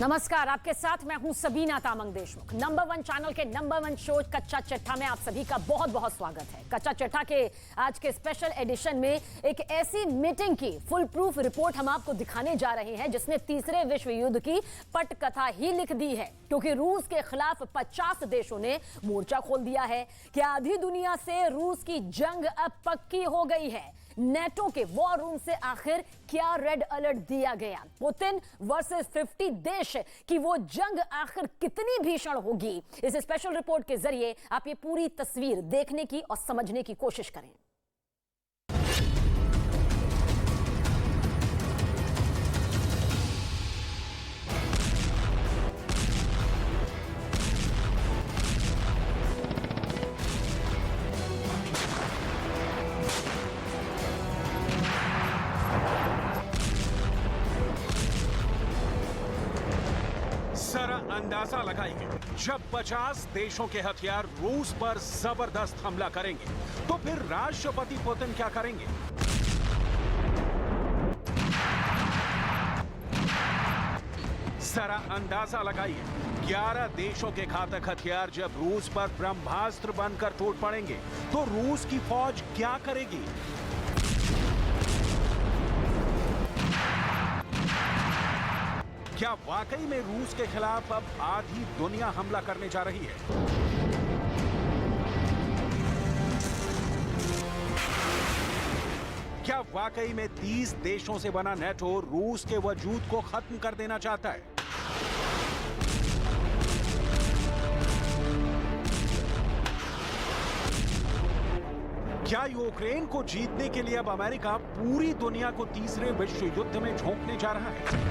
नमस्कार, आपके साथ मैं हूं सबीना तामंग देशमुख। नंबर 1 चैनल के नंबर 1 शो कच्चा चिट्ठा में आप सभी का बहुत बहुत स्वागत है। कच्चा चिट्ठा के आज के स्पेशल एडिशन में एक ऐसी मीटिंग की फुल प्रूफ रिपोर्ट हम आपको दिखाने जा रहे हैं जिसने तीसरे विश्व युद्ध की पटकथा ही लिख दी है, क्योंकि रूस के खिलाफ 50 देशों ने मोर्चा खोल दिया है कि आधी दुनिया से रूस की जंग अब पक्की हो गई है। नेटो के वॉर रूम से आखिर क्या रेड अलर्ट दिया गया? पुतिन वर्सेस 50 देश की वो जंग आखिर कितनी भीषण होगी? इस स्पेशल रिपोर्ट के जरिए आप ये पूरी तस्वीर देखने की और समझने की कोशिश करें। अंदाजा लगाइए, जब 50 देशों के हथियार रूस पर जबरदस्त हमला करेंगे तो फिर राष्ट्रपति पुतिन क्या करेंगे? जरा अंदाजा लगाइए, 11 देशों के घातक हथियार जब रूस पर ब्रह्मास्त्र बनकर टूट पड़ेंगे तो रूस की फौज क्या करेगी? क्या वाकई में रूस के खिलाफ अब आधी दुनिया हमला करने जा रही है? क्या वाकई में 30 देशों से बना नेटो रूस के वजूद को खत्म कर देना चाहता है? क्या यूक्रेन को जीतने के लिए अब अमेरिका पूरी दुनिया को तीसरे विश्व युद्ध में झोंकने जा रहा है?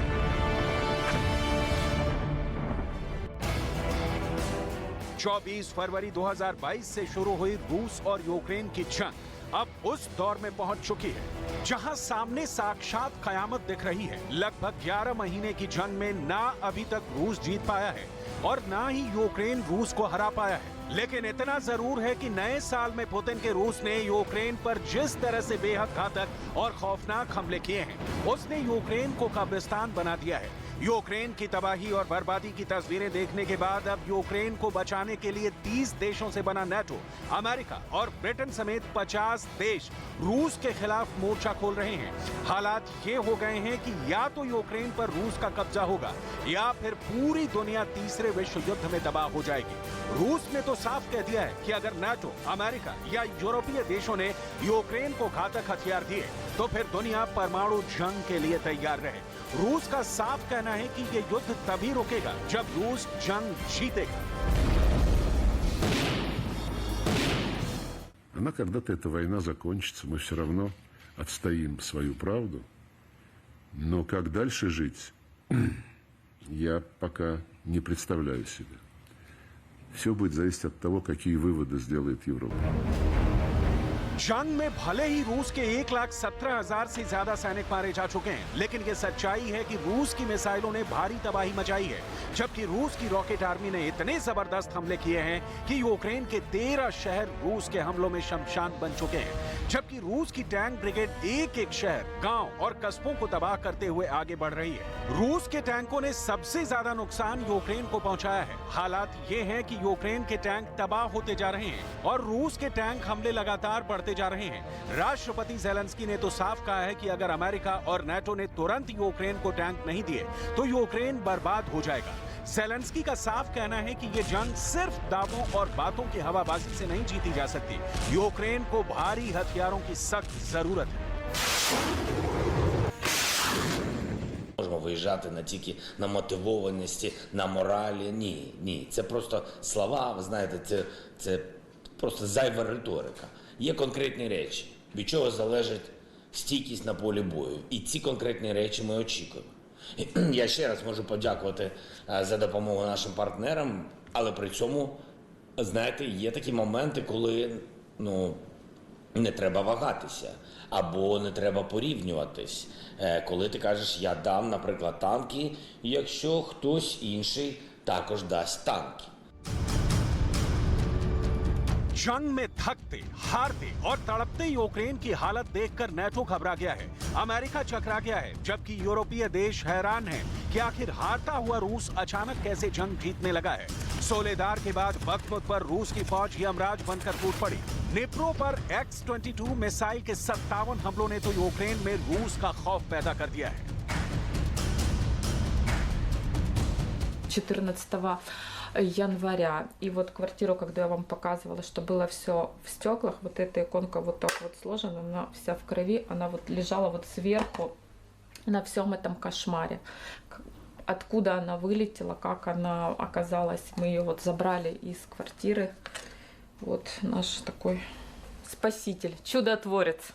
24 फरवरी 2022 से शुरू हुई रूस और यूक्रेन की जंग अब उस दौर में पहुंच चुकी है जहां सामने साक्षात कयामत दिख रही है। लगभग 11 महीने की जंग में ना अभी तक रूस जीत पाया है और ना ही यूक्रेन रूस को हरा पाया है। लेकिन इतना जरूर है कि नए साल में पुतिन के रूस ने यूक्रेन पर जिस तरह से बेहद घातक और खौफनाक हमले किए हैं, उसने यूक्रेन को कब्रिस्तान बना दिया है। यूक्रेन की तबाही और बर्बादी की तस्वीरें देखने के बाद अब यूक्रेन को बचाने के लिए 30 देशों से बना नेटो, अमेरिका और ब्रिटेन समेत 50 देश रूस के खिलाफ मोर्चा खोल रहे हैं। हालात ये हो गए हैं कि या तो यूक्रेन पर रूस का कब्जा होगा या फिर पूरी दुनिया तीसरे विश्व युद्ध में तबाह हो जाएगी। रूस ने तो साफ कह दिया है कि अगर नेटो, अमेरिका या यूरोपीय देशों ने यूक्रेन को घातक हथियार दिए तो फिर दुनिया परमाणु जंग के लिए तैयार रहे। रूस का साफ कहना है कि ये युद्ध तभी रुकेगा जब रूस जंग जीतेगा। Она когда-то эта война закончится, мы все равно отстоим свою правду. Но как дальше жить, я пока не представляю себе. Все будет зависеть от того, какие выводы сделает Европа. जंग में भले ही रूस के 1,17,000 से ज्यादा सैनिक मारे जा चुके हैं, लेकिन ये सच्चाई है कि रूस की मिसाइलों ने भारी तबाही मचाई है, जबकि रूस की रॉकेट आर्मी ने इतने जबरदस्त हमले किए हैं कि यूक्रेन के 13 शहर रूस के हमलों में शमशान बन चुके हैं। जबकि रूस की टैंक ब्रिगेड एक-एक शहर, गांव और कस्बों को तबाह करते हुए आगे बढ़ रही है। रूस के टैंकों ने सबसे ज्यादा नुकसान यूक्रेन को पहुंचाया है। हालात ये हैं कि यूक्रेन के टैंक तबाह होते जा रहे हैं और रूस के टैंक हमले लगातार बढ़ते जा रहे हैं। राष्ट्रपति ज़ेलेंस्की ने तो साफ कहा है कि अगर अमेरिका और नेटो ने तुरंत यूक्रेन को टैंक नहीं दिए तो यूक्रेन बर्बाद हो जाएगा। ज़ेलेंस्की का साफ कहना है कि ये जंग सिर्फ दावों और बातों की हवाबाजी से नहीं जीती जा सकती। यूक्रेन को भारी हथियारों की सख्त जरूरत है। Можемо виїжджати на тільки на мотивованості, на моралі. Ні. Це просто слова, ви знаєте, це просто зайва риторика. Є конкретні речі, від чого залежить стійкість на полі бою. І ці конкретні речі ми очікуємо. Я ще раз можу подякувати за допомогу нашим партнерам, але при цьому, знаєте, є такі моменти, коли, не треба вагатися, або не треба порівнюватись. Коли ти кажеш, я дам, наприклад, танки, якщо хтось інший також дасть танки. जंग में थकते, हारते और तड़पते यूक्रेन की हालत देखकर नेटो घबरा गया है। अमेरिका चकरा गया है, जबकि यूरोपीय देश हैरान हैं कि आखिर हारता हुआ रूस अचानक कैसे जंग जीतने लगा है। सोलेदार के बाद बख्तमुत पर रूस की फौज यमराज बनकर टूट पड़ी। निप्रो पर X-22 मिसाइल के 57 हमलों ने तो यूक्रेन में रूस का खौफ पैदा कर दिया है। 14 января. И вот квартиру, когда я вам показывала, что было все в стеклах, вот эта иконка вот так вот сложена, она вся в крови, она вот лежала вот сверху на всем этом кошмаре. Откуда она вылетела, как она оказалась, мы ее вот забрали из квартиры. Вот наш такой спаситель, чудотворец.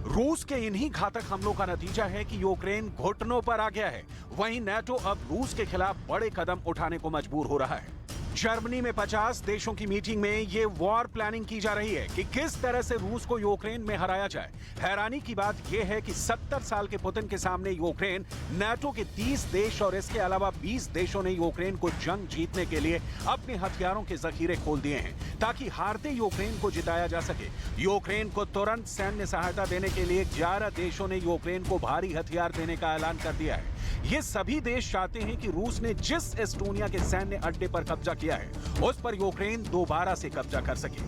रूस के इन्हीं घातक हमलों का नतीजा है कि यूक्रेन घुटनों पर आ गया है। वहीं नेटो अब रूस के खिलाफ बड़े कदम उठाने को मजबूर हो रहा है। जर्मनी में 50 देशों की मीटिंग में ये वॉर प्लानिंग की जा रही है कि किस तरह से रूस को यूक्रेन में हराया जाए। हैरानी की बात यह है कि 70 साल के पुतिन के सामने यूक्रेन, नेटो के 30 देश और इसके अलावा 20 देशों ने यूक्रेन को जंग जीतने के लिए अपने हथियारों के जखीरे खोल दिए हैं ताकि हारते यूक्रेन को जिताया जा सके। यूक्रेन को तुरंत सैन्य सहायता देने के लिए 11 देशों ने यूक्रेन को भारी हथियार देने का ऐलान कर दिया है। ये सभी देश चाहते हैं कि रूस ने जिस एस्टोनिया के सैन्य अड्डे पर कब्जा किया है, उस पर यूक्रेन दोबारा से कब्जा कर सके।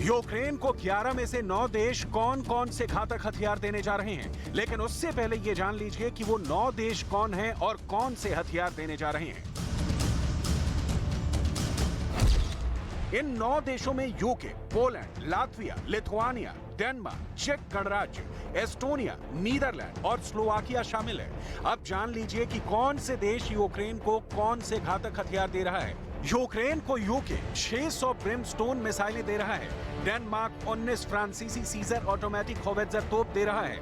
यूक्रेन को 11 में से 9 देश कौन कौन से घातक हथियार देने जा रहे हैं, लेकिन उससे पहले ये जान लीजिए कि वो 9 देश कौन हैं और कौन से हथियार देने जा रहे हैं। इन 9 देशों में UK, Poland, Latvia, Lithuania, Denmark, चेक गणराज्य, एस्टोनिया, नीदरलैंड और स्लोवाकिया शामिल है। अब जान लीजिए कि कौन से देश यूक्रेन को कौन से घातक हथियार दे रहा है। यूक्रेन को यूके 600 ब्रिमस्टोन मिसाइलें दे रहा है। डेनमार्क 19 फ्रांसीसी सीजर ऑटोमेटिक होवित्जर तोप दे रहा है।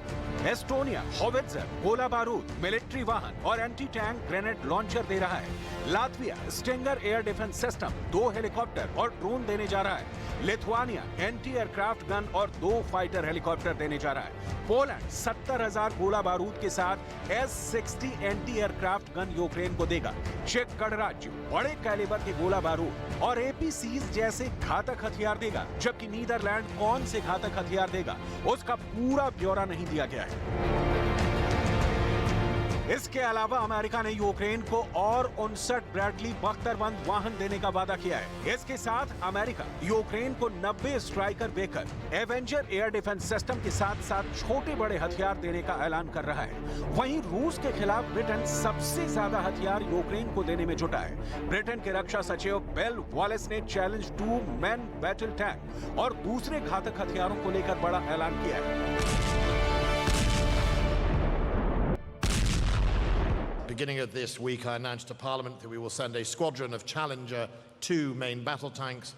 एस्टोनिया होवित्जर, गोला बारूद, मिलिट्री वाहन और एंटी टैंक ग्रेनेड लॉन्चर दे रहा है। Latvia stinger air defence system, 2 helicopter और ड्रोन देने जा रहा है। लिथुआनिया एंटी एयरक्राफ्ट गन और 2 फाइटर हेलीकॉप्टर देने जा रहा है। पोलैंड 70,000 गोला बारूद के साथ S-60 anti aircraft gun Ukraine को देगा। चेक गणराज्य बड़े कैलिबर के गोला बारूद और APCs जैसे घातक हथियार देगा, जबकि नीदरलैंड कौन से घातक हथियार देगा उसका पूरा ब्यौरा नहीं दिया गया है। इसके अलावा अमेरिका ने यूक्रेन को और 59 ब्रैडली बख्तरबंद वाहन देने का वादा किया है। इसके साथ अमेरिका यूक्रेन को 90 striker baker, Avenger air defence system के साथ साथ छोटे बड़े हथियार देने का ऐलान कर रहा है। वहीं रूस के खिलाफ ब्रिटेन सबसे ज्यादा हथियार यूक्रेन को देने में जुटा है। ब्रिटेन के रक्षा सचिव बेल वॉलेस ने चैलेंज 2 मैन बैटल टैंक और दूसरे घातक हथियारों को लेकर बड़ा ऐलान किया है। Beginning of this week, I announced to Parliament that we will send a squadron of Challenger 2 main battle tanks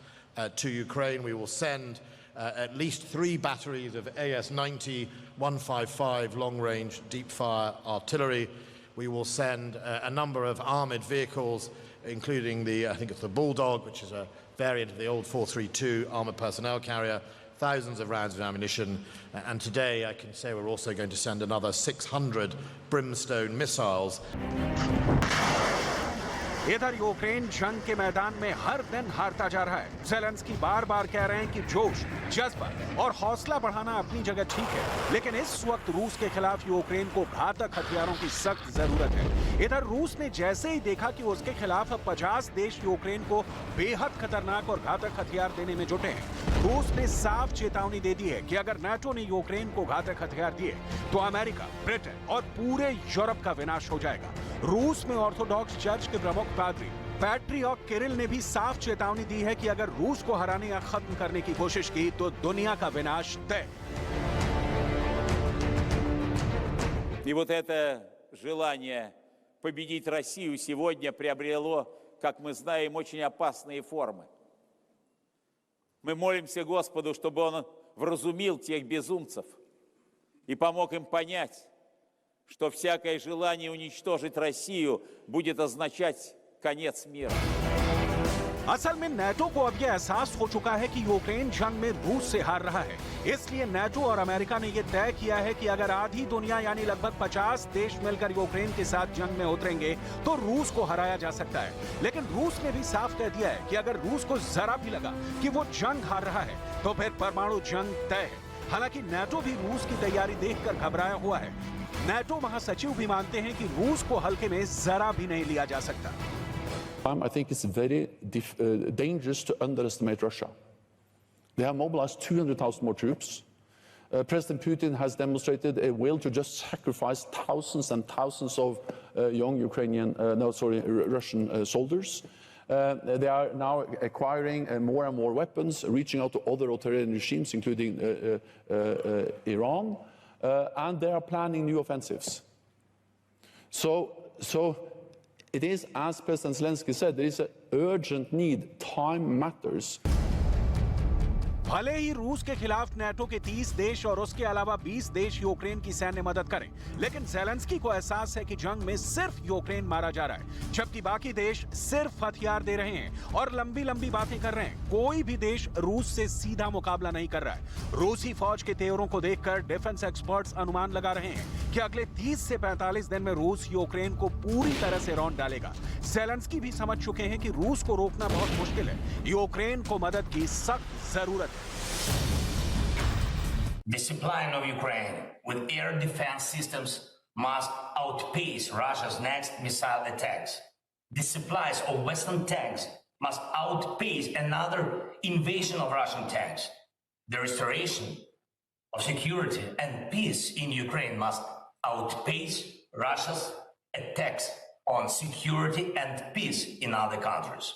to Ukraine. We will send at least 3 batteries of AS-90 155 long-range deep-fire artillery. We will send a number of armoured vehicles, including I think it's the Bulldog, which is a variant of the old 432 armoured personnel carrier, thousands of rounds of ammunition, and today I can say we're also going to send another 600 Brimstone missiles. इधर Ukraine जंग के मैदान में हर दिन हारता जा रहा है। ज़ेलेंस्की बार-बार कह रहे हैं कि जोश, जज्बा और हौसला बढ़ाना अपनी जगह ठीक है, लेकिन इस वक्त रूस के खिलाफ यूक्रेन को घातक हथियारों की सख्त जरूरत है। इधर रूस ने जैसे ही देखा कि उसके खिलाफ 50 देश यूक्रेन को बेहद खतरनाक और घातक हथियार देने में जुटे हैं, रूस ने साफ चेतावनी दे दी है कि अगर नेटो ने यूक्रेन को घातक हथियार दिए तो अमेरिका, ब्रिटेन और पूरे यूरोप का विनाश हो जाएगा। रूस में ऑर्थोडॉक्स चर्च के प्रमुख पादरी पैट्रियॉक किरिल ने भी साफ चेतावनी दी है कि अगर रूस को हराने या खत्म करने की कोशिश की तो दुनिया का विनाश तय। И вот это желание победить Россию сегодня приобрело, как мы знаем, очень опасные формы. Мы молимся Господу, чтобы Он вразумил тех безумцев и помог им понять, что всякое желание уничтожить Россию будет означать конец мира. असल में नेटो को अब यह एहसास हो चुका है कि यूक्रेन जंग में रूस से हार रहा है। इसलिए नाटो और अमेरिका ने यह तय किया है कि अगर आधी दुनिया यानी लगभग 50 देश मिलकर यूक्रेन के साथ जंग में उतरेंगे तो रूस को हराया जा सकता है। लेकिन रूस ने भी साफ कह दिया है कि अगर रूस को जरा भी लगा कि वो जंग हार रहा है तो फिर परमाणु जंग तय है। हालांकि नाटो भी रूस की तैयारी देखकर घबराया हुआ है। नाटो महासचिव भी मानते हैं कि रूस को हल्के में जरा भी नहीं लिया जा सकता। I think it's very dangerous to underestimate Russia. They have mobilized 200,000 more troops. President Putin has demonstrated a will to just sacrifice thousands and thousands of young Russian soldiers. They are now acquiring more and more weapons, reaching out to other authoritarian regimes, including Iran, and they are planning new offensives. So it is, as President Zelensky said, there is an urgent need. Time matters. भले ही रूस के खिलाफ NATO के 30 देश और उसके अलावा 20 देश यूक्रेन की सैन्य मदद करें, लेकिन ज़ेलेंस्की को एहसास है कि जंग में सिर्फ यूक्रेन मारा जा रहा है, जबकि बाकी देश सिर्फ हथियार दे रहे हैं और लंबी लंबी बातें कर रहे हैं। कोई भी देश रूस से सीधा मुकाबला नहीं कर रहा है। रूसी फौज के तेवरों को देखकर डिफेंस एक्सपर्ट्स अनुमान लगा रहे हैं कि अगले 30 से 45 दिन में रूस यूक्रेन को पूरी तरह से रौंद डालेगा। ज़ेलेंस्की भी समझ चुके हैं कि रूस को रोकना बहुत मुश्किल है। यूक्रेन को मदद की सख्त जरूरत है। The supplying of Ukraine with air defense systems must outpace Russia's next missile attacks. The supplies of Western tanks must outpace another invasion of Russian tanks. The restoration of security and peace in Ukraine must outpace Russia's attacks on security and peace in other countries.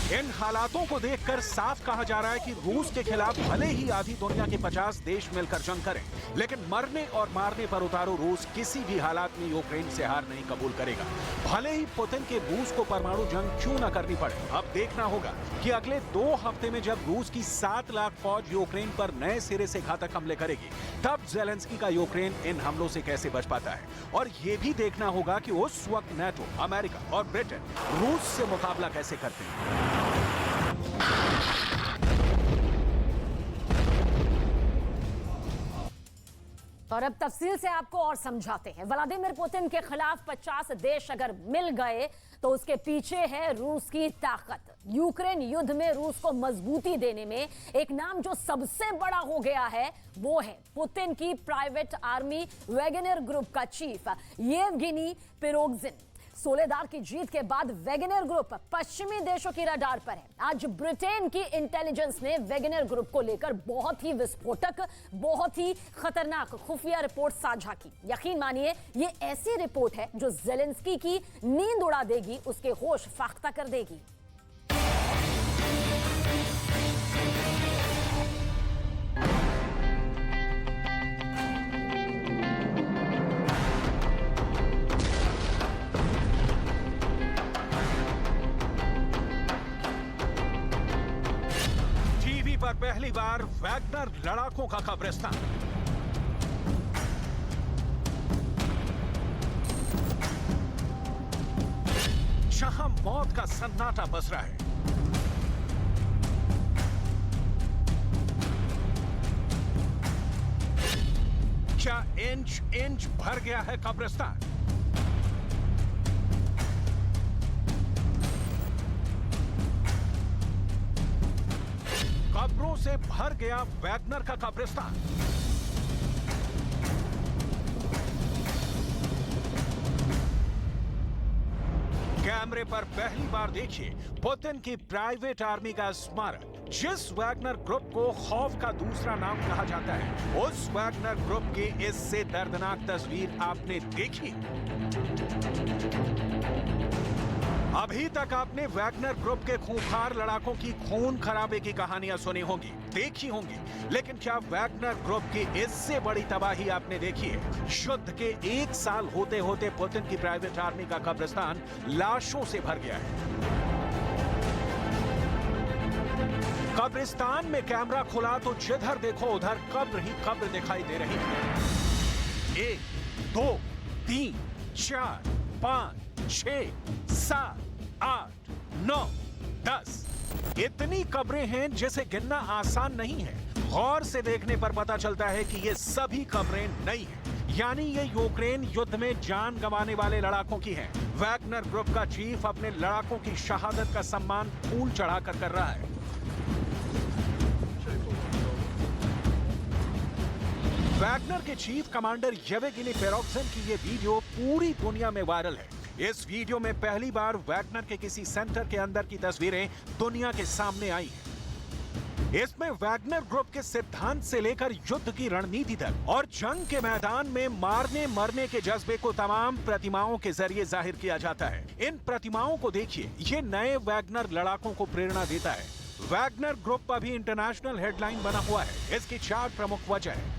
इन हालातों को देखकर साफ कहा जा रहा है कि रूस के खिलाफ भले ही आधी दुनिया के 50 देश मिलकर जंग करें, लेकिन मरने और मारने पर उतारू रूस किसी भी हालात में यूक्रेन से हार नहीं कबूल करेगा, भले ही पुतिन के रूस को परमाणु जंग क्यों न करनी पड़े। अब देखना होगा कि अगले 2 हफ्ते में जब रूस की 7 लाख फौज यूक्रेन पर नए सिरे से घातक हमले करेगी, तब ज़ेलेंस्की का यूक्रेन इन हमलों से कैसे बच पाता है। और ये भी देखना होगा कि उस वक्त नाटो, अमेरिका और ब्रिटेन रूस से मुकाबला कैसे करते हैं। और अब तफसील से आपको और समझाते हैं। व्लादिमीर पुतिन के खिलाफ 50 देश अगर मिल गए तो उसके पीछे है रूस की ताकत। यूक्रेन युद्ध में रूस को मजबूती देने में एक नाम जो सबसे बड़ा हो गया है वो है पुतिन की प्राइवेट आर्मी वैगनर ग्रुप का चीफ येवगेनी प्रिगोजिन। सोलेदार की जीत के बाद वैगनर ग्रुप पश्चिमी देशों की रडार पर है। आज ब्रिटेन की इंटेलिजेंस ने वैगनर ग्रुप को लेकर बहुत ही विस्फोटक, बहुत ही खतरनाक खुफिया रिपोर्ट साझा की। यकीन मानिए ये ऐसी रिपोर्ट है जो ज़ेलेंस्की की नींद उड़ा देगी, उसके होश फाख्ता कर देगी। पर पहली बार वैगनर लड़ाकों का कब्रिस्तान। जहां मौत का सन्नाटा पसरा है। क्या इंच इंच भर गया है कब्रिस्तान। कब्रों से भर गया वैगनर का कब्रिस्तान। कैमरे पर पहली बार देखिए पुतिन की प्राइवेट आर्मी का स्मारक। जिस वैगनर ग्रुप को खौफ का दूसरा नाम कहा जाता है, उस वैगनर ग्रुप की इससे दर्दनाक तस्वीर आपने देखी। अभी तक आपने वैगनर ग्रुप के खूंखार लड़ाकों की खून खराबे की कहानियां सुनी होंगी, देखी होंगी, लेकिन क्या वैगनर ग्रुप की इससे बड़ी तबाही आपने देखी है? युद्ध के 1 साल होते होते पुतिन की प्राइवेट आर्मी का कब्रिस्तान लाशों से भर गया है। कब्रिस्तान में कैमरा खुला तो जिधर देखो उधर कब्र ही कब्र दिखाई दे रही है। 1, 2, 3, 4, 5, 6, 7, 8, 9, 10 इतनी कब्रें हैं जिसे गिनना आसान नहीं है। गौर से देखने पर पता चलता है कि ये सभी खबरें नई हैं, यानी ये यूक्रेन युद्ध में जान गंवाने वाले लड़ाकों की हैं। वैगनर ग्रुप का चीफ अपने लड़ाकों की शहादत का सम्मान फूल चढ़ाकर कर रहा है। वैगनर के चीफ कमांडर येवगेनी पेरोक्सिन की ये वीडियो पूरी दुनिया में वायरल है। इस वीडियो में पहली बार वैगनर के किसी सेंटर के अंदर की तस्वीरें दुनिया के सामने आई हैं। इसमें वैगनर ग्रुप के सिद्धांत से लेकर युद्ध की रणनीति तक और जंग के मैदान में मारने मरने के जज्बे को तमाम प्रतिमाओं के जरिए जाहिर किया जाता है। इन प्रतिमाओं को देखिए, ये नए वैगनर लड़ाकों को प्रेरणा देता है। वैगनर ग्रुप अभी इंटरनेशनल हेडलाइन बना हुआ है। इसकी 4 प्रमुख वजह है।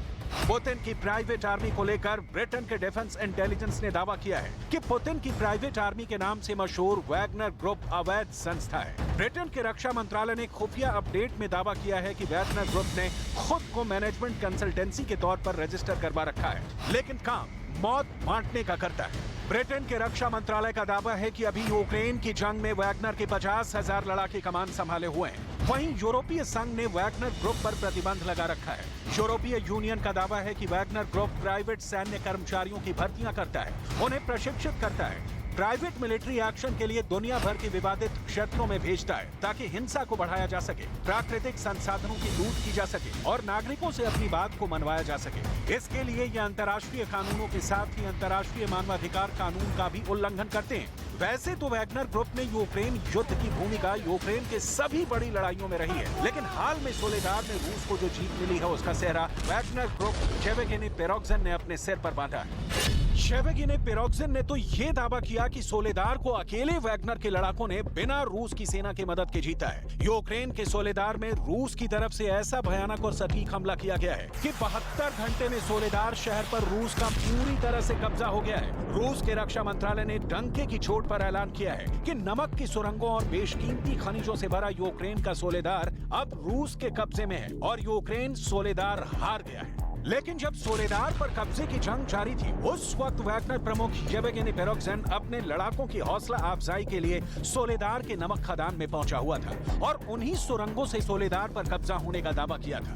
पुतिन की प्राइवेट आर्मी को लेकर ब्रिटेन के डिफेंस इंटेलिजेंस ने दावा किया है कि पुतिन की प्राइवेट आर्मी के नाम से मशहूर वैगनर ग्रुप अवैध संस्था है। ब्रिटेन के रक्षा मंत्रालय ने खुफिया अपडेट में दावा किया है कि वैगनर ग्रुप ने खुद को मैनेजमेंट कंसल्टेंसी के तौर पर रजिस्टर करवा रखा है, लेकिन काम मौत बांटने का करता है। ब्रिटेन के रक्षा मंत्रालय का दावा है कि अभी यूक्रेन की जंग में वैगनर के 50,000 लड़ाके कमान संभाले हुए हैं। वहीं यूरोपीय संघ ने वैगनर ग्रुप पर प्रतिबंध लगा रखा है। यूरोपीय यूनियन का दावा है कि वैगनर ग्रुप प्राइवेट सैन्य कर्मचारियों की भर्तियां करता है, उन्हें प्रशिक्षित करता है, प्राइवेट मिलिट्री एक्शन के लिए दुनिया भर के विवादित क्षेत्रों में भेजता है ताकि हिंसा को बढ़ाया जा सके, प्राकृतिक संसाधनों की लूट की जा सके और नागरिकों से अपनी बात को मनवाया जा सके। इसके लिए ये अंतर्राष्ट्रीय कानूनों के साथ ही अंतर्राष्ट्रीय मानवाधिकार कानून का भी उल्लंघन करते हैं। वैसे तो वैगनर ग्रुप में यूक्रेन युद्ध की भूमिका यूक्रेन के सभी बड़ी लड़ाइयों में रही है, लेकिन हाल में सोलेदार में रूस को जो जीत मिली है उसका सेहरा वैगनर ग्रुप येवगेनी पेरोक्सिन ने अपने सिर पर बांधा है। येवगेनी पेरोक्सिन ने तो ये दावा किया कि सोलेदार को अकेले वैगनर के लड़ाकों ने बिना रूस की सेना की मदद के जीता है। यूक्रेन के सोलेदार में रूस की तरफ से ऐसा भयानक और सटीक हमला किया गया है कि 72 घंटे में सोलेदार शहर पर रूस का पूरी तरह से कब्जा हो गया है। रूस के रक्षा मंत्रालय ने डंके की चोट पर ऐलान किया है कि नमक की सुरंगों और बेशकीमती खनिजों से भरा यूक्रेन का सोलेदार अब रूस के कब्जे में है और यूक्रेन सोलेदार हार गया है। लेकिन जब सोलेदार पर कब्जे की जंग जारी थी, उस वक्त वैगनर प्रमुख येवगेनी पेरोक्सिन अपने लड़ाकों की हौसला अफजाई के लिए सोलेदार के नमक खदान में पहुंचा हुआ था और उन्हीं सुरंगों से सोलेदार पर कब्जा होने का दावा किया था।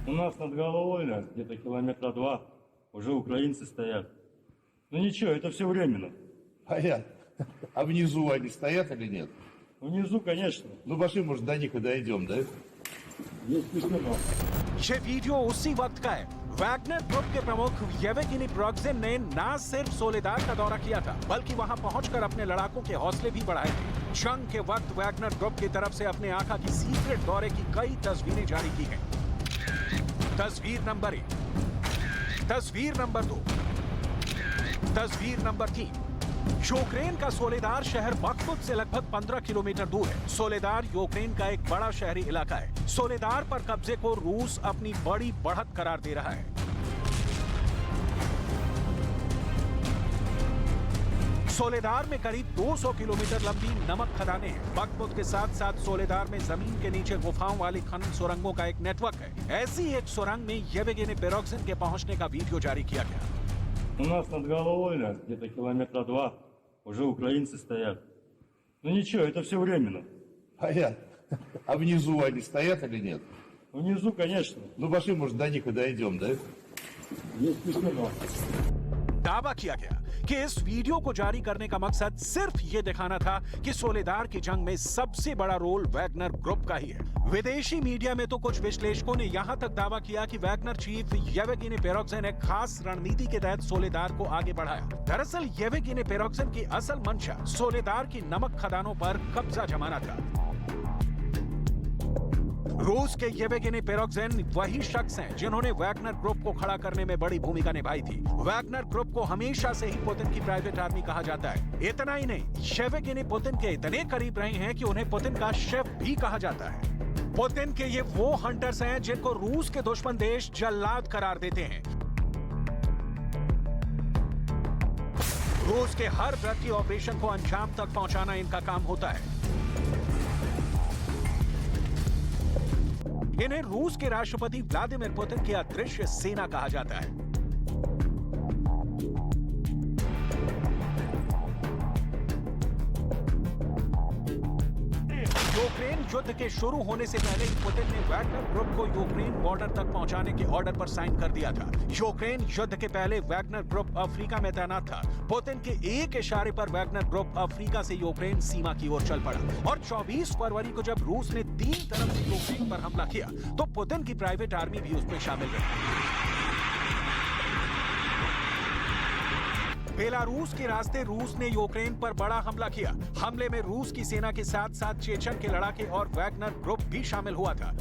У нас над головой, где-то километра 2, уже украинцы стоят. Ну ничего, это все временно. Понятно. А внизу они стоят или нет? Внизу, конечно. Ну пошли, может, до них и дойдем, да? Есть письмо. ये वीडियो उसी वक्त का है। वैगनर ग्रुप के प्रमुख येवगेनी पेरोक्सिन ने न सिर्फ सोलेदार का दौरा किया था, बल्कि वहां पहुंचकर अपने लड़ाकों के हौसले भी बढ़ाए थे। जंग के वक्त वैगनर ग्रुप की तरफ से अपने आका की सीक्रेट दौरे की कई तस्वीरें जारी की गई। तस्वीर नंबर 1, तस्वीर नंबर 2, तस्वीर नंबर 3। यूक्रेन का सोलेदार शहर बखमुत से लगभग 15 किलोमीटर दूर है। सोलेदार यूक्रेन का एक बड़ा शहरी इलाका है। सोलेदार पर कब्जे को रूस अपनी बड़ी बढ़त करार दे रहा है। सोलेदार में करीब 200 किलोमीटर लंबी नमक खदानें हैं। बखमुत के साथ साथ सोलेदार में जमीन के नीचे गुफाओं वाली खनन सुरंगों का एक नेटवर्क है। ऐसी एक सुरंग में येवगेनी पेरोक्सिन के पहुंचने का वीडियो जारी किया गया। У нас над головой, где-то километра 2, уже украинцы стоят. Ну ничего, это все временно. Понятно. А внизу они стоят или нет? Внизу, конечно. Ну пошли, может, до них и дойдем, да? Есть письмо. दावा किया गया कि इस वीडियो को जारी करने का मकसद सिर्फ ये दिखाना था कि सोलेदार की जंग में सबसे बड़ा रोल वैगनर ग्रुप का ही है। विदेशी मीडिया में तो कुछ विश्लेषकों ने यहां तक दावा किया कि वैगनर चीफ येवगेनी पेरोक्सिन ने खास रणनीति के तहत सोलेदार को आगे बढ़ाया। दरअसल येवगेनी पेरोक्सिन की असल मंशा सोलेदार की नमक खदानों पर कब्जा जमाना था। रूस के येवगेनी पेरोक्सिन वही शख्स हैं जिन्होंने वैगनर ग्रुप को खड़ा करने में बड़ी भूमिका निभाई थी। वैगनर ग्रुप को हमेशा से ही पुतिन की प्राइवेट आर्मी कहा जाता है। इतना ही नहीं, येवगेनी पुतिन के इतने करीब रहे हैं कि उन्हें पुतिन का शेफ भी कहा जाता है। पुतिन के ये वो हंटर्स हैं जिनको रूस के दुश्मन देश जल्लाद करार देते हैं। रूस के हर ब्रती ऑपरेशन को अंजाम तक पहुंचाना इनका काम होता है। इन्हें रूस के राष्ट्रपति व्लादिमीर पुतिन की अदृश्य सेना कहा जाता है। यूक्रेन युद्ध के शुरू होने से पहले ही पुतिन ने वैगनर ग्रुप को यूक्रेन बॉर्डर तक पहुंचाने के ऑर्डर पर साइन कर दिया था। यूक्रेन युद्ध के पहले वैगनर ग्रुप अफ्रीका में तैनात था। पुतिन के एक इशारे पर वैगनर ग्रुप अफ्रीका से यूक्रेन सीमा की ओर चल पड़ा और 24 फरवरी को जब रूस ने 3 तरफ से यूक्रेन पर हमला किया तो पुतिन की प्राइवेट आर्मी भी उसमें शामिल रही। बेलारूस के रास्ते रूस ने यूक्रेन पर बड़ा हमला किया। हमले में रूस की सेना के साथ साथ चेचन के लड़ाके और वैगनर ग्रुप भी शामिल हुआ था।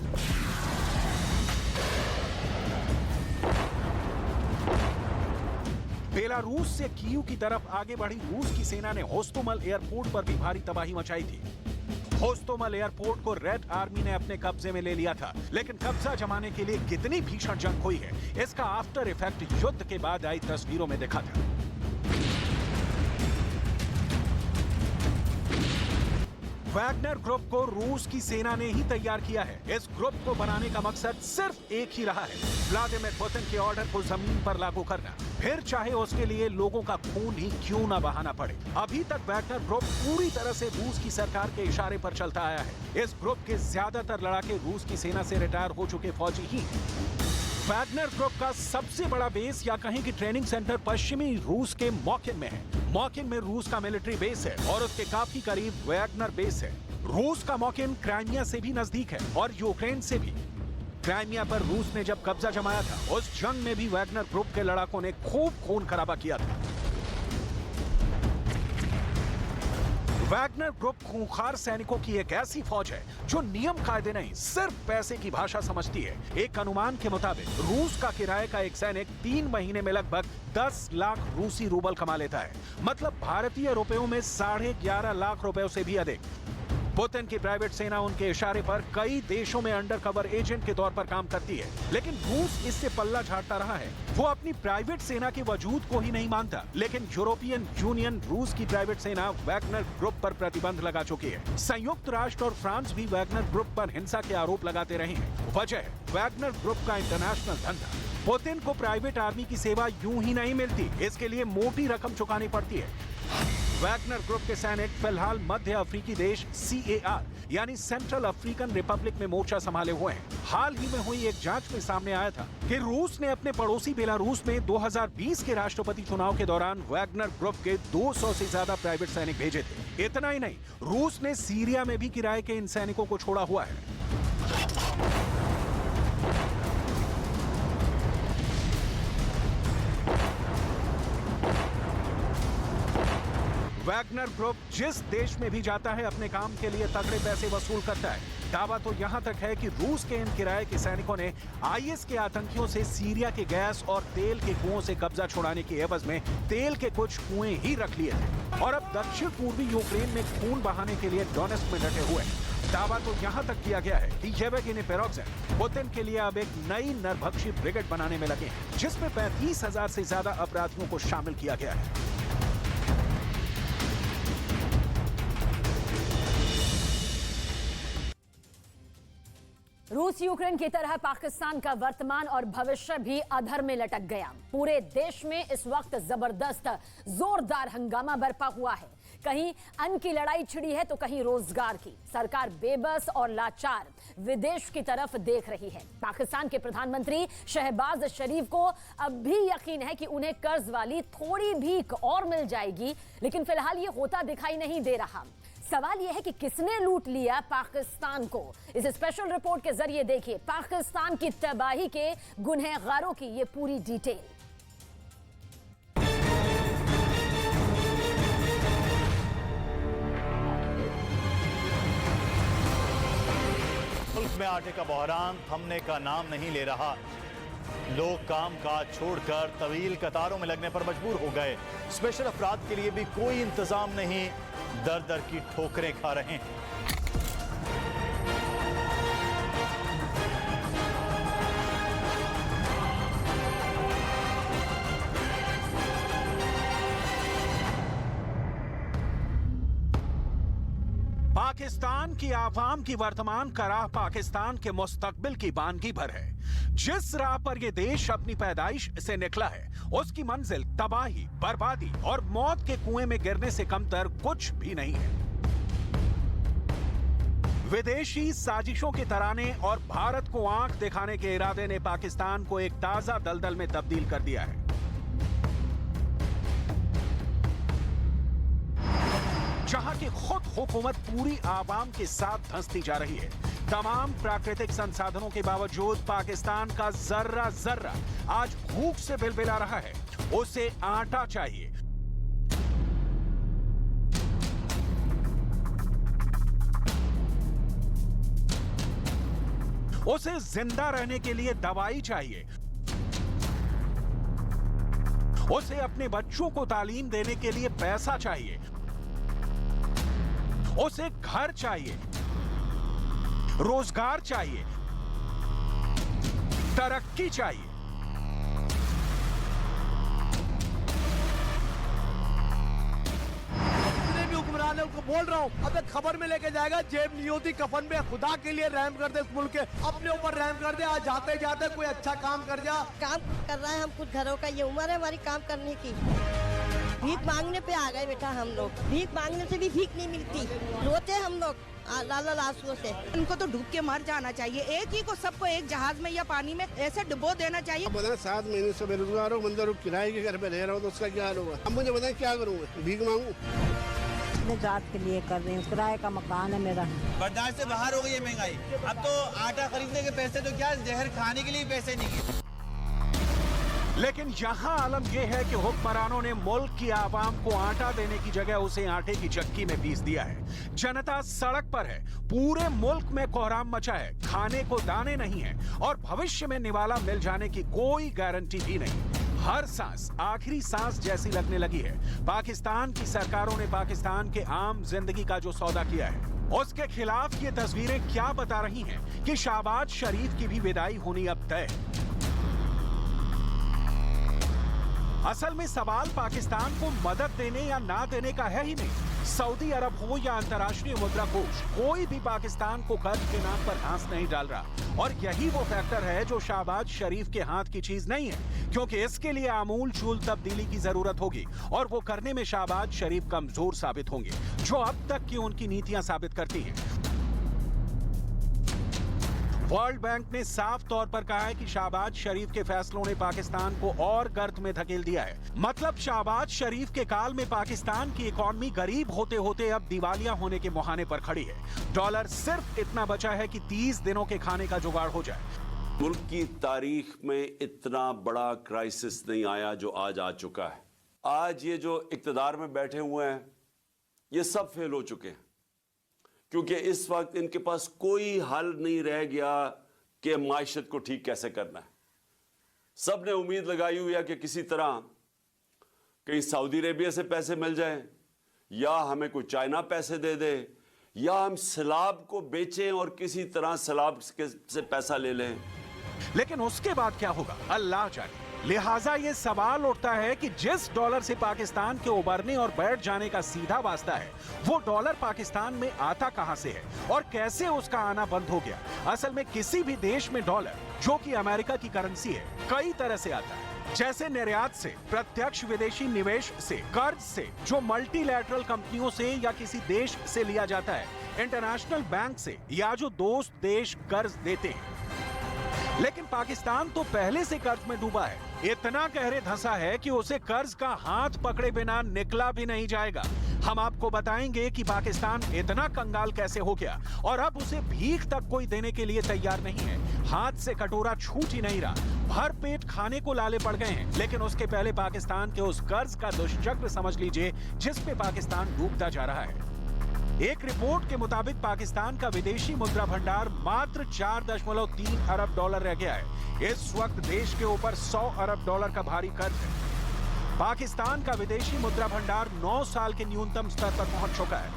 बेलारूस से कीव की तरफ आगे बढ़ी रूस की सेना ने होस्टोमल एयरपोर्ट पर भी भारी तबाही मचाई थी। होस्टोमल एयरपोर्ट को रेड आर्मी ने अपने कब्जे में ले लिया था, लेकिन कब्जा जमाने के लिए कितनी भीषण जंग हुई है, इसका आफ्टर इफेक्ट युद्ध के बाद आई तस्वीरों में दिखा था। वैगनर ग्रुप को रूस की सेना ने ही तैयार किया है। इस ग्रुप को बनाने का मकसद सिर्फ एक ही रहा है, व्लादिमीर पुतिन के ऑर्डर को जमीन पर लागू करना, फिर चाहे उसके लिए लोगों का खून ही क्यों ना बहाना पड़े। अभी तक वैगनर ग्रुप पूरी तरह से रूस की सरकार के इशारे पर चलता आया है। इस ग्रुप के ज्यादातर लड़ाके रूस की सेना से रिटायर हो चुके फौजी ही हैं। वैगनर ग्रुप का सबसे बड़ा बेस या कहीं की ट्रेनिंग सेंटर पश्चिमी रूस के मॉकिन में है। मॉकिन में रूस का मिलिट्री बेस है और उसके काफी करीब वैगनर बेस है। रूस का मॉकिन क्राइमिया से भी नजदीक है और यूक्रेन से भी। क्राइमिया पर रूस ने जब कब्जा जमाया था, उस जंग में भी वैगनर ग्रुप के लड़ाकों ने खूब खून खराबा किया था। वैगनर ग्रुप खूंखार सैनिकों की एक ऐसी फौज है जो नियम कायदे नहीं, सिर्फ पैसे की भाषा समझती है। एक अनुमान के मुताबिक रूस का किराए का एक सैनिक 3 महीने में लगभग 10 लाख रूसी रूबल कमा लेता है, मतलब भारतीय रुपयों में 11.5 लाख रुपयों से भी अधिक। पुतिन की प्राइवेट सेना उनके इशारे पर कई देशों में अंडरकवर एजेंट के तौर पर काम करती है, लेकिन रूस इससे पल्ला झाड़ता रहा है। वो अपनी प्राइवेट सेना के वजूद को ही नहीं मानता, लेकिन यूरोपियन यूनियन रूस की प्राइवेट सेना वैगनर ग्रुप पर प्रतिबंध लगा चुकी है। संयुक्त राष्ट्र और फ्रांस भी वैगनर ग्रुप पर हिंसा के आरोप लगाते रहे हैं। वजह वैगनर ग्रुप का इंटरनेशनल धंधा। पुतिन को प्राइवेट आर्मी की सेवा यूं ही नहीं मिलती, इसके लिए मोटी रकम चुकानी पड़ती है। वैगनर ग्रुप के सैनिक फिलहाल मध्य अफ्रीकी देश CAR यानी सेंट्रल अफ्रीकन रिपब्लिक में मोर्चा संभाले हुए हैं। हाल ही में हुई एक जांच में सामने आया था कि रूस ने अपने पड़ोसी बेलारूस में 2020 के राष्ट्रपति चुनाव के दौरान वैगनर ग्रुप के 200 से ज्यादा प्राइवेट सैनिक भेजे थे। इतना ही नहीं, रूस ने सीरिया में भी किराए के इन सैनिकों को छोड़ा हुआ है। वैगनर ग्रुप जिस देश में भी जाता है अपने काम के लिए तगड़े पैसे वसूल करता है। दावा तो यहाँ तक है कि रूस के इन किराए के सैनिकों ने IS के आतंकियों से सीरिया के गैस और तेल के कुओं से कब्जा छुड़ाने की एवज में तेल के कुछ कुएं ही रख लिए थे और अब दक्षिण पूर्वी यूक्रेन में खून बहाने के लिए डोनेस्क में डटे हुए हैं। दावा तो यहाँ तक किया गया है कि येवगेनी प्रिगोजिन पुतिन के लिए अब एक नई नरभक्षी ब्रिगेड बनाने में लगे हैं, जिसमें 35,000 से ज्यादा अपराधियों को शामिल किया गया है। रूस यूक्रेन की तरह पाकिस्तान का वर्तमान और भविष्य भी अधर में लटक गया। पूरे देश में इस वक्त जबरदस्त जोरदार हंगामा बरपा हुआ है। कहीं अन्न की लड़ाई छिड़ी है तो कहीं रोजगार की। सरकार बेबस और लाचार विदेश की तरफ देख रही है। पाकिस्तान के प्रधानमंत्री शहबाज शरीफ को अब भी यकीन है कि उन्हें कर्ज वाली थोड़ी भीख और मिल जाएगी, लेकिन फिलहाल ये होता दिखाई नहीं दे रहा। सवाल यह है कि किसने लूट लिया पाकिस्तान को। इस स्पेशल रिपोर्ट के जरिए देखिए पाकिस्तान की तबाही के गुनहगारों की ये पूरी डिटेल। मुल्क में आटे का बहरान थमने का नाम नहीं ले रहा। लोग काम काज छोड़कर तवील कतारों में लगने पर मजबूर हो गए। स्पेशल अफराद के लिए भी कोई इंतजाम नहीं, दर दर की ठोकरें खा रहे हैं। पाकिस्तान की आवाम की वर्तमान का राह पाकिस्तान के मुस्तकबिल की बानगी भर है। जिस राह पर यह देश अपनी पैदाइश से निकला है, उसकी मंजिल तबाही, बर्बादी और मौत के कुएं में गिरने से कमतर कुछ भी नहीं है। विदेशी साजिशों के तराने और भारत को आंख दिखाने के इरादे ने पाकिस्तान को एक ताजा दलदल में तब्दील कर दिया है। जहां की खुद हुकूमत पूरी आवाम के साथ धंसती जा रही है। तमाम प्राकृतिक संसाधनों के बावजूद पाकिस्तान का जर्रा जर्रा आज भूख से बिलबिला रहा है। उसे आटा चाहिए, उसे जिंदा रहने के लिए दवाई चाहिए, उसे अपने बच्चों को तालीम देने के लिए पैसा चाहिए, उसे घर चाहिए, रोजगार चाहिए, तरक्की चाहिए। जितने भी हुक्मरान है उनको बोल रहा हूँ, अब एक खबर में लेके जाएगा, जेब नहीं होती कफन में। खुदा के लिए रहम कर दे, इस मुल्क के अपने ऊपर रहम कर दे। आज जाते जाते कोई अच्छा काम कर जा। काम कर रहा है, हम कुछ घरों का, ये उम्र है हमारी काम करने की। भीख मांगने पे आ गए बेटा हम लोग। भीख मांगने से भी भीख नहीं मिलती, रोते हम लोग लाल आंसुओं से। इनको तो डूब के मर जाना चाहिए। एक ही को सबको एक जहाज में या पानी में ऐसे डुबो देना चाहिए। अब बताएं 7 महीने से बेरोजगार हो, बंदा किराए के घर पे रह रहा हो तो उसका क्या हाल होगा। अब मुझे बताएं क्या करूँ, भीख मांगू? जात के लिए कर रही हूँ, किराए का मकान है मेरा। बर्दाश्त से बाहर हो गई है महंगाई। अब तो आटा खरीदने के पैसे तो क्या, जहर खाने के लिए पैसे नहीं है। लेकिन यहां आलम यह है कि हुक्मरानों ने मुल्क की आवाम को आटा देने की जगह उसे आटे की चक्की में पीस दिया है। जनता सड़क पर है, पूरे मुल्क में कोहराम मचा है, खाने को दाने नहीं है और भविष्य में निवाला मिल जाने की कोई गारंटी भी नहीं। हर सांस आखिरी सांस जैसी लगने लगी है। पाकिस्तान की सरकारों ने पाकिस्तान के आम जिंदगी का जो सौदा किया है, उसके खिलाफ ये तस्वीरें क्या बता रही हैं कि शहबाज शरीफ की भी विदाई होनी अब तय है। असल में सवाल पाकिस्तान को मदद देने या ना देने का है ही नहीं। सऊदी अरब हो या अंतर्राष्ट्रीय मुद्रा कोष, कोई भी पाकिस्तान को कर्ज के नाम पर घास नहीं डाल रहा। और यही वो फैक्टर है जो शहबाज शरीफ के हाथ की चीज नहीं है, क्योंकि इसके लिए आमूल चूल तब्दीली की जरूरत होगी और वो करने में शहबाज शरीफ कमजोर साबित होंगे, जो अब तक की उनकी नीतियां साबित करती हैं। वर्ल्ड बैंक ने साफ तौर पर कहा है कि शहबाज शरीफ के फैसलों ने पाकिस्तान को और गर्त में धकेल दिया है। मतलब शहबाज शरीफ के काल में पाकिस्तान की इकॉनमी गरीब होते होते अब दिवालिया होने के मुहाने पर खड़ी है। डॉलर सिर्फ इतना बचा है कि 30 दिनों के खाने का जुगाड़ हो जाए। मुल्क की तारीख में इतना बड़ा क्राइसिस नहीं आया जो आज आ चुका है। आज ये जो इक्तदार में बैठे हुए हैं, ये सब फेल हो चुके हैं, क्योंकि इस वक्त इनके पास कोई हल नहीं रह गया कि मायशत को ठीक कैसे करना है। सब ने उम्मीद लगाई हुई है कि किसी तरह कहीं सऊदी अरेबिया से पैसे मिल जाएं, या हमें कोई चाइना पैसे दे दे, या हम सैलाब को बेचें और किसी तरह सैलाब से पैसा ले लें। लेकिन उसके बाद क्या होगा, अल्लाह जाने। लिहाजा ये सवाल उठता है कि जिस डॉलर से पाकिस्तान के उबरने और बैठ जाने का सीधा वास्ता है, वो डॉलर पाकिस्तान में आता कहां से है और कैसे उसका आना बंद हो गया। असल में किसी भी देश में डॉलर, जो कि अमेरिका की करेंसी है, कई तरह से आता है। जैसे निर्यात से, प्रत्यक्ष विदेशी निवेश से, कर्ज से, जो मल्टीलैटरल कंपनियों से या किसी देश से लिया जाता है, इंटरनेशनल बैंक से, या जो दोस्त देश कर्ज देते हैं। लेकिन पाकिस्तान तो पहले से कर्ज में डूबा है, इतना गहरे धंसा है कि उसे कर्ज का हाथ पकड़े बिना निकला भी नहीं जाएगा। हम आपको बताएंगे कि पाकिस्तान इतना कंगाल कैसे हो गया और अब उसे भीख तक कोई देने के लिए तैयार नहीं है। हाथ से कटोरा छूट ही नहीं रहा, भर पेट खाने को लाले पड़ गए हैं। लेकिन उसके पहले पाकिस्तान के उस कर्ज का दुष्चक्र समझ लीजिए जिसमें पाकिस्तान डूबता जा रहा है। एक रिपोर्ट के मुताबिक पाकिस्तान का विदेशी मुद्रा भंडार मात्र 4.3 अरब डॉलर रह गया है। इस वक्त देश के ऊपर 100 अरब डॉलर का भारी कर्ज है। पाकिस्तान का विदेशी मुद्रा भंडार 9 साल के न्यूनतम स्तर पर पहुंच चुका है।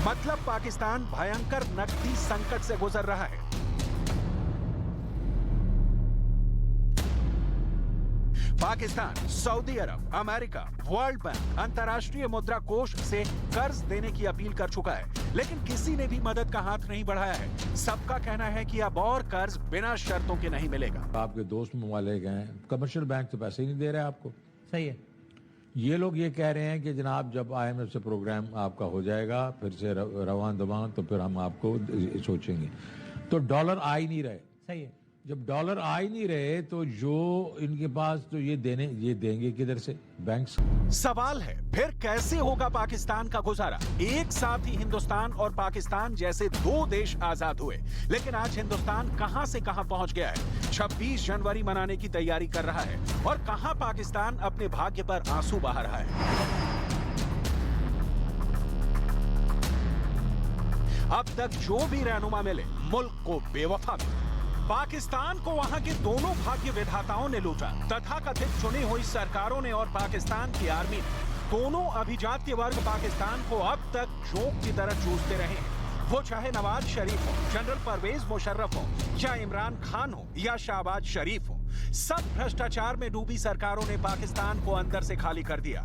मतलब पाकिस्तान भयंकर नकदी संकट से गुजर रहा है। पाकिस्तान सऊदी अरब, अमेरिका, वर्ल्ड बैंक, अंतर्राष्ट्रीय मुद्रा कोष से कर्ज देने की अपील कर चुका है, लेकिन किसी ने भी मदद का हाथ नहीं बढ़ाया है। सबका कहना है कि अब और कर्ज बिना शर्तों के नहीं मिलेगा। आपके दोस्त ममालिक हैं, कमर्शियल बैंक तो पैसे ही नहीं दे रहे आपको। सही है, ये लोग ये कह रहे हैं कि जनाब जब IMF से प्रोग्राम आपका हो जाएगा फिर से रवान दवान तो फिर हम आपको सोचेंगे। तो डॉलर आ ही नहीं रहे। सही है, जब डॉलर आ ही नहीं रहे तो जो इनके पास तो ये देंगे किधर से? बैंक्स। सवाल है फिर कैसे होगा पाकिस्तान का गुजारा? एक साथ ही हिंदुस्तान और पाकिस्तान जैसे दो देश आजाद हुए, लेकिन आज हिंदुस्तान कहां से कहां पहुंच गया है। 26 जनवरी मनाने की तैयारी कर रहा है और कहां पाकिस्तान अपने भाग्य पर आंसू बहा रहा है। अब तक जो भी रहनुमा मिले मुल्क को बेवफा मिले। पाकिस्तान को वहां के दोनों भाग्य विधाताओं ने लूटा। तथाकथित चुनी हुई सरकारों ने और पाकिस्तान की आर्मी ने, दोनों अभिजात्य वर्ग पाकिस्तान को अब तक जोंक की तरह चूसते रहे हैं। वो चाहे नवाज शरीफ हो, जनरल परवेज मुशर्रफ हो, या इमरान खान हो या शहबाज शरीफ हो, सब भ्रष्टाचार में डूबी सरकारों ने पाकिस्तान को अंदर से खाली कर दिया।